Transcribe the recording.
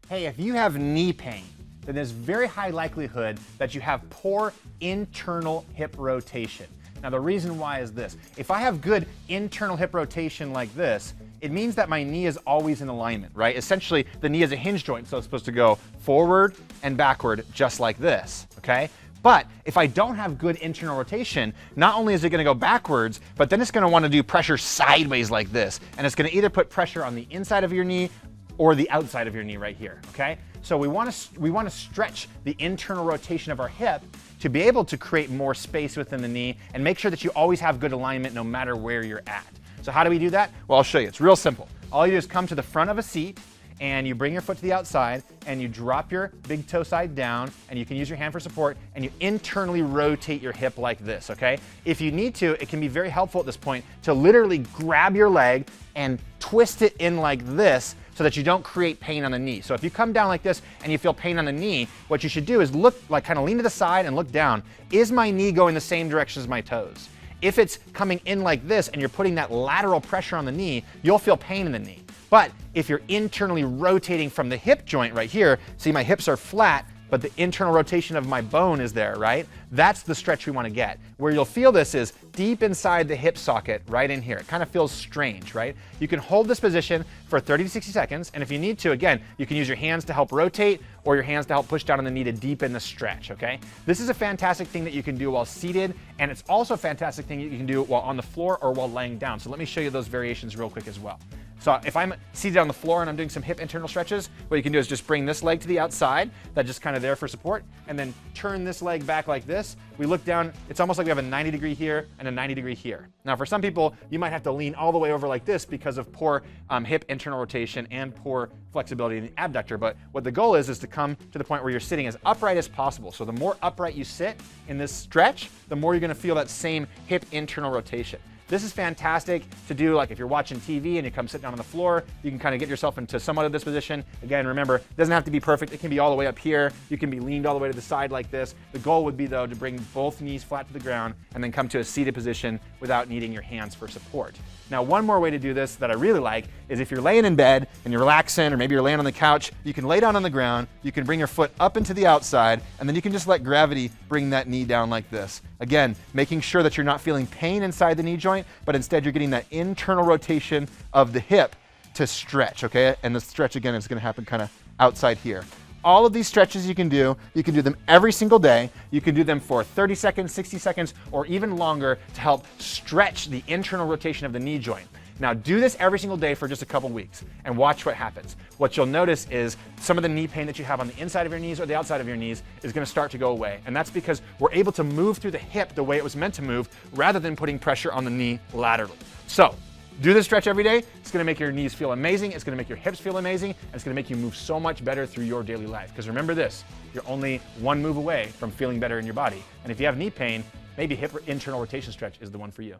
Hey, if you have knee pain, then there's very high likelihood that you have poor internal hip rotation. Now the reason why is this. If I have good internal hip rotation like this, it means that my knee is always in alignment, right? Essentially, the knee is a hinge joint, so it's supposed to go forward and backward just like this, okay? But if I don't have good internal rotation, not only is it gonna go backwards, but then it's gonna wanna do pressure sideways like this. And it's gonna either put pressure on the inside of your knee or the outside of your knee right here, okay? So we wanna stretch the internal rotation of our hip to be able to create more space within the knee and make sure that you always have good alignment no matter where you're at. So how do we do that? Well, I'll show you. It's real simple. All you do is come to the front of a seat and you bring your foot to the outside and you drop your big toe side down, and you can use your hand for support, and you internally rotate your hip like this, okay? If you need to, it can be very helpful at this point to literally grab your leg and twist it in like this so that you don't create pain on the knee. So if you come down like this and you feel pain on the knee, what you should do is look, like kind of lean to the side and look down. Is my knee going the same direction as my toes? If it's coming in like this and you're putting that lateral pressure on the knee, you'll feel pain in the knee. But if you're internally rotating from the hip joint right here, see my hips are flat, but the internal rotation of my bone is there, right? That's the stretch we want to get. Where you'll feel this is deep inside the hip socket, right in here. It kind of feels strange, right? You can hold this position for 30 to 60 seconds, and if you need to, again, you can use your hands to help rotate or your hands to help push down on the knee to deepen the stretch, okay? This is a fantastic thing that you can do while seated, and it's also a fantastic thing that you can do while on the floor or while laying down. So let me show you those variations real quick as well. So if I'm seated on the floor and I'm doing some hip internal stretches, what you can do is just bring this leg to the outside, that's just kind of there for support, and then turn this leg back like this. We look down, it's almost like we have a 90 degree here and a 90 degree here. Now for some people, you might have to lean all the way over like this because of poor hip internal rotation and poor flexibility in the abductor, but what the goal is to come to the point where you're sitting as upright as possible. So the more upright you sit in this stretch, the more you're gonna feel that same hip internal rotation. This is fantastic to do, like if you're watching TV and you come sit down on the floor, you can kind of get yourself into somewhat of this position. Again, remember, it doesn't have to be perfect. It can be all the way up here. You can be leaned all the way to the side like this. The goal would be though to bring both knees flat to the ground and then come to a seated position without needing your hands for support. Now, one more way to do this that I really like is if you're laying in bed and you're relaxing, or maybe you're laying on the couch, you can lay down on the ground, you can bring your foot up into the outside, and then you can just let gravity bring that knee down like this. Again, making sure that you're not feeling pain inside the knee joint, but instead you're getting that internal rotation of the hip to stretch, okay? And the stretch, again, is gonna happen kind of outside here. All of these stretches you can do them every single day. You can do them for 30 seconds, 60 seconds, or even longer to help stretch the internal rotation of the knee joint. Now do this every single day for just a couple weeks and watch what happens. What you'll notice is some of the knee pain that you have on the inside of your knees or the outside of your knees is gonna start to go away. And that's because we're able to move through the hip the way it was meant to move rather than putting pressure on the knee laterally. So, do this stretch every day. It's gonna make your knees feel amazing. It's gonna make your hips feel amazing. And it's gonna make you move so much better through your daily life. Because remember this, you're only one move away from feeling better in your body. And if you have knee pain, maybe hip internal rotation stretch is the one for you.